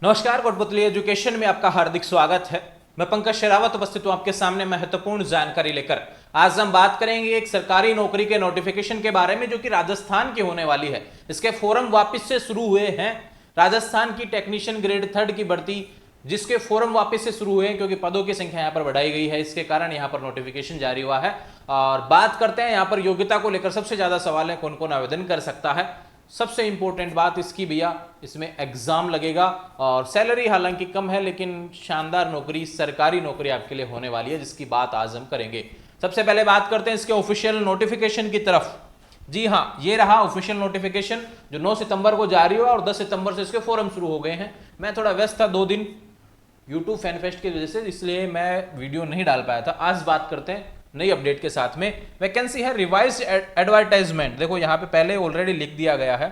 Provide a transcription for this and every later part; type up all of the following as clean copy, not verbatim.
नमस्कार, कोटपुतली एजुकेशन में आपका हार्दिक स्वागत है। मैं पंकज शेरावत उपस्थित हूं आपके सामने महत्वपूर्ण जानकारी लेकर। आज हम बात करेंगे एक सरकारी नौकरी के नोटिफिकेशन के बारे में जो कि राजस्थान की होने वाली है। इसके फोरम वापस से शुरू हुए हैं। राजस्थान की टेक्नीशियन ग्रेड 3 की भर्ती जिसके फोरम वापस से शुरू हुए हैं क्योंकि पदों की संख्या यहाँ पर बढ़ाई गई है, इसके कारण यहाँ पर नोटिफिकेशन जारी हुआ है। और बात करते हैं यहाँ पर योग्यता को लेकर सबसे ज्यादा सवाल है, कौन कौन आवेदन कर सकता है। सबसे इंपॉर्टेंट बात इसकी भैया, इसमें एग्जाम लगेगा और सैलरी हालांकि कम है लेकिन शानदार नौकरी, सरकारी नौकरी आपके लिए होने वाली है, जिसकी बात आज हम करेंगे। सबसे पहले बात करते हैं इसके ऑफिशियल नोटिफिकेशन की तरफ। जी हाँ, ये रहा ऑफिशियल नोटिफिकेशन जो 9 सितंबर को जारी हुआ और 10 सितंबर से इसके फॉर्म शुरू हो गए हैं। मैं थोड़ा व्यस्त था 2 दिन यूट्यूब फैन फेस्ट की वजह से, इसलिए मैं वीडियो नहीं डाल पाया था। आज बात करते हैं नई अपडेट के साथ में। वैकेंसी है रिवाइज्ड एडवर्टाइजमेंट। देखो यहाँ पे पहले ऑलरेडी लिख दिया गया है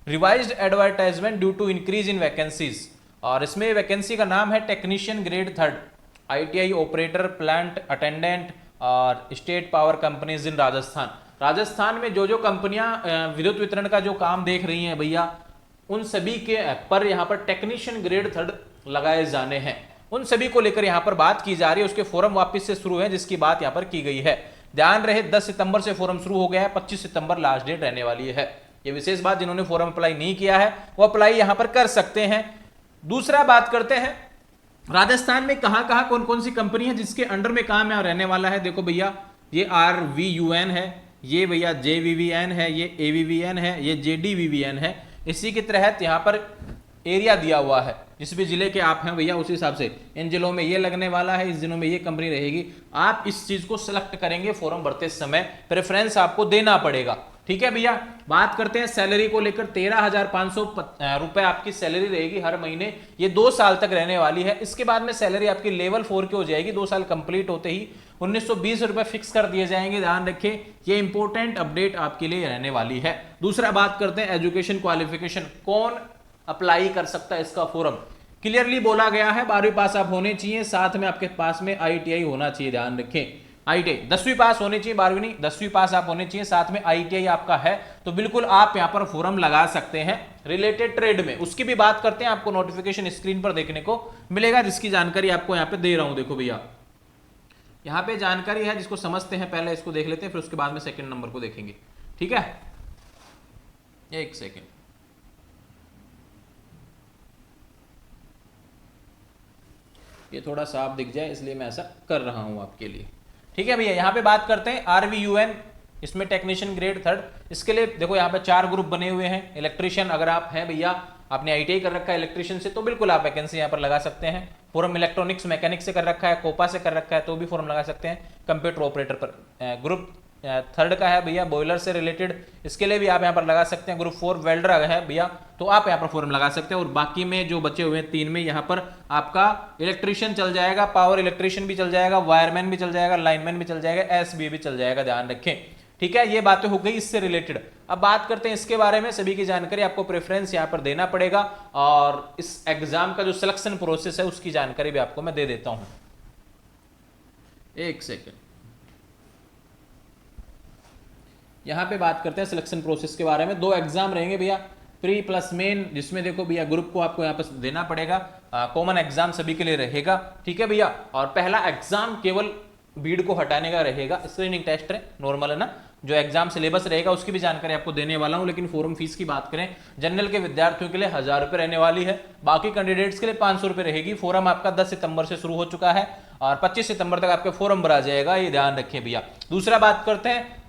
revised advertisement due to increase in vacancies, और इसमें वैकेंसी का नाम है technician grade 3 ITI operator plant attendant और state power companies in Rajasthan. Rajasthan में जो जो कंपनियां विद्युत वितरण का जो काम देख रही हैं भैया, उन सभी के पर यहाँ पर टेक्नीशियन ग्रेड 3 लगाए जाने हैं। उन सभी को लेकर यहाँ पर बात की जा रही है। उसके फोरम वापस से शुरू है जिसकी बात यहाँ पर की गई है। ध्यान रहे 10 सितंबर से फोरम शुरू हो गया है, 25 सितंबर लास्ट डेट रहने वाली है। ये विशेष बात, जिन्होंने फोरम अप्लाई नहीं किया है वो अप्लाई यहाँ पर कर सकते हैं। दूसरा बात करते हैं राजस्थान में कहाँ कहाँ कौन कौन सी कंपनी है जिसके अंडर में काम यहाँ रहने वाला है। देखो भैया, ये RVUN है, ये भैया JVVN है, ये AVVN है, ये JDVVN है। इसी के तहत यहाँ पर एरिया दिया हुआ है, जिस भी जिले के आप हैं भैया उस हिसाब से इन जिलों में ये लगने वाला है, इस जिलों में ये कंपनी रहेगी। आप इस चीज को सिलेक्ट करेंगे फॉर्म भरते समय, प्रेफरेंस आपको देना पड़ेगा। ठीक है भैया। बात करते हैं सैलरी को लेकर। 13,500 रुपए आपकी सैलरी रहेगी हर महीने। ये 2 साल तक रहने वाली है। इसके बाद में सैलरी आपकी लेवल 4 की हो जाएगी। 2 साल कंप्लीट होते ही 1920 रुपए फिक्स कर दिए जाएंगे। ध्यान रखें, ये इंपॉर्टेंट अपडेट आपके लिए रहने वाली है। दूसरा बात करते हैं एजुकेशन क्वालिफिकेशन, कौन अप्लाई कर सकता है इसका फॉर्म। क्लियरली बोला गया है 12वीं पास आप होने चाहिए, साथ में आपके पास में ITI होना चाहिए। ध्यान रखें, ITI 10वीं पास होने चाहिए, 12वीं नहीं 10वीं पास आप होने चाहिए, साथ में ITI आपका है तो बिल्कुल आप यहां पर फॉर्म लगा सकते हैं रिलेटेड ट्रेड में। उसकी भी बात करते हैं, आपको नोटिफिकेशन स्क्रीन पर देखने को मिलेगा जिसकी जानकारी आपको यहाँ पे दे रहा हूं। देखो भैया, यहाँ पे जानकारी है जिसको समझते हैं, पहले इसको देख लेते हैं फिर उसके बाद में सेकंड नंबर को देखेंगे। ठीक है, एक सेकेंड। ये थोड़ा साफ दिख जाए इसलिए मैं ऐसा कर रहा हूं आपके लिए। ठीक है भैया, यहां पे बात करते हैं RVUN, इसमें टेक्नीशियन ग्रेड 3। इसके लिए देखो यहाँ पे 4 ग्रुप बने हुए हैं। इलेक्ट्रीशियन अगर आप हैं भैया, आपने ITI कर रखा है इलेक्ट्रीशियन से, तो बिल्कुल आप वैकेंसी यहाँ पर लगा सकते हैं। फॉर्म इलेक्ट्रॉनिक्स मैकेनिक से कर रखा है, कोपा से कर रखा है तो भी फॉर्म लगा सकते हैं। कंप्यूटर ऑपरेटर पर ग्रुप 3 का है भैया, बॉयलर से रिलेटेड, इसके लिए भी आप यहाँ पर लगा सकते हैं। ग्रुप 4 वेल्डर है भैया, तो आप यहाँ पर फॉर्म लगा सकते हैं। और बाकी में जो बचे हुए हैं 3 में यहाँ पर आपका इलेक्ट्रीशियन चल जाएगा, पावर इलेक्ट्रीशियन भी चल जाएगा, वायरमैन भी चल जाएगा, लाइनमैन भी चल जाएगा, SBA भी चल जाएगा। ध्यान रखें। ठीक है, ये बातें हो गई इससे रिलेटेड। अब बात करते हैं इसके बारे में, सभी की जानकारी आपको प्रेफरेंस यहाँ पर देना पड़ेगा और इस एग्जाम का जो सिलेक्शन प्रोसेस है उसकी जानकारी भी आपको मैं दे देता हूं। एक सेकेंड, यहां पे बात करते हैं सिलेक्शन प्रोसेस के बारे में। 2 एग्जाम रहेंगे भैया, प्री प्लस मेन, जिसमें देखो भैया ग्रुप को आपको यहाँ पर देना पड़ेगा। कॉमन एग्जाम सभी के लिए रहेगा। ठीक है भैया, और पहला एग्जाम केवल भीड़ को हटाने का रहेगा, स्क्रीनिंग टेस्ट है, नॉर्मल है ना। जो एग्जाम सिलेबस रहेगा उसकी भी जानकारी आपको देने वाला हूं। लेकिन फॉर्म फीस की बात करें, जनरल के विद्यार्थियों के लिए 1000 रुपए रहने वाली है, बाकी कैंडिडेट्स के लिए 500 रुपए रहेगी। फॉर्म आपका 10 सितंबर से शुरू हो चुका है और 25 सितंबर तक आपके फॉर्म भरा जाएगा, ये ध्यान रखें भैया। दूसरा बात करते हैं,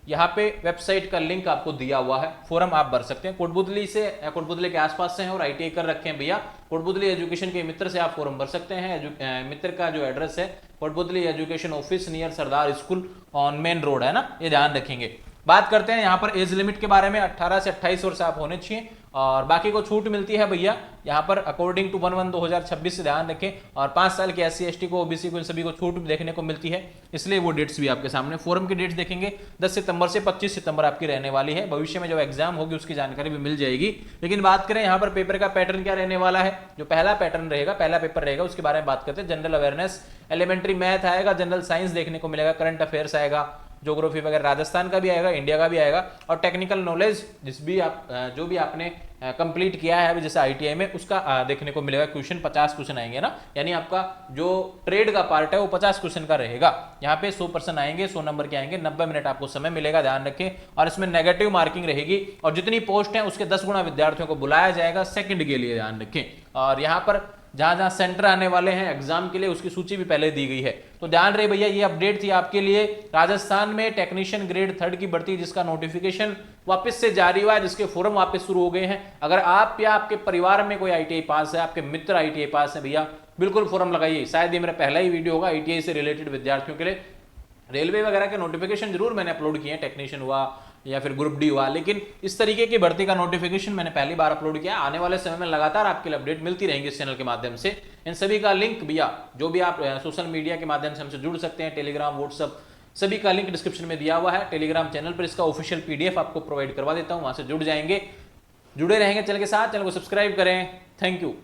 यहाँ पे वेबसाइट का लिंक आपको दिया हुआ है, फॉर्म आप भर सकते हैं। कोटपुतली से या कोटपुतली के आसपास से हैं और ITI कर रखे हैं भैया, कोटपुतली एजुकेशन के मित्र से आप फॉर्म भर सकते हैं। मित्र का जो एड्रेस है Kotputli education office near Sardar school on main road है ना, ये ध्यान रखेंगे। बात करते हैं यहाँ पर एज लिमिट के बारे में, 18 से 28 वर्ष आप होने चाहिए और बाकी को छूट मिलती है भैया यहाँ पर अकॉर्डिंग टू 1/1/2026 से। ध्यान रखें, और 5 साल के SC ST को OBC को इन सभी को छूट देखने को मिलती है, इसलिए वो डेट्स भी आपके सामने। फॉर्म की डेट्स देखेंगे 10 सितंबर से 25 सितंबर आपकी रहने वाली है। भविष्य में जो एग्जाम होगी उसकी जानकारी भी मिल जाएगी। लेकिन बात करें यहाँ पर पेपर का पैटर्न क्या रहने वाला है, जो पहला पैटर्न रहेगा, पहला पेपर रहेगा, उसके बारे में बात करते हैं। जनरल अवेयरनेस, एलिमेंट्री मैथ आएगा, जनरल साइंस देखने को मिलेगा, करंट अफेयर्स आएगा, ज्योग्राफी वगैरह राजस्थान का भी आएगा, इंडिया का भी आएगा, और टेक्निकल नॉलेज जो भी आपने कंप्लीट किया है अभी जैसे आईटीआई में उसका देखने को मिलेगा। क्वेश्चन 50 क्वेश्चन आएंगे ना, यानी आपका जो ट्रेड का पार्ट है वो 50 क्वेश्चन का रहेगा। यहाँ पे 100% आएंगे, 100 नंबर के आएंगे, 90 मिनट आपको समय मिलेगा, ध्यान रखें। और इसमें नेगेटिव मार्किंग रहेगी, और जितनी पोस्ट है उसके 10 गुना विद्यार्थियों को बुलाया जाएगा सेकंड के लिए, ध्यान रखें। और यहाँ पर जहां जहां सेंटर आने वाले हैं एग्जाम के लिए उसकी सूची भी पहले दी गई है। तो ध्यान रहे भैया, ये अपडेट थी आपके लिए। राजस्थान में टेक्नीशियन ग्रेड 3 की भर्ती जिसका नोटिफिकेशन वापस से जारी हुआ है, जिसके फॉर्म वापस शुरू हो गए हैं। अगर आप या आपके परिवार में कोई आईटीआई पास है, आपके मित्र आईटीआई पास है, भैया बिल्कुल फॉर्म लगाइए। शायद ये मेरा पहला ही वीडियो होगा आईटीआई से रिलेटेड विद्यार्थियों के लिए। रेलवे वगैरह के नोटिफिकेशन जरूर मैंने अपलोड किए हैं, टेक्नीशियन हुआ या फिर ग्रुप डी हुआ, लेकिन इस तरीके की भर्ती का नोटिफिकेशन मैंने पहली बार अपलोड किया। आने वाले समय में लगातार आपके लिए अपडेट मिलती रहेंगी इस चैनल के माध्यम से। इन सभी का लिंक भैया जो भी आप सोशल मीडिया के माध्यम से हमसे जुड़ सकते हैं, टेलीग्राम, व्हाट्सअप, सभी का लिंक डिस्क्रिप्शन में दिया हुआ है। टेलीग्राम चैनल पर इसका ऑफिशियल पीडीएफ आपको प्रोवाइड करवा देता हूं, वहां से जुड़ जाएंगे, जुड़े रहेंगे चैनल के साथ। चैनल को सब्सक्राइब करें। Thank you.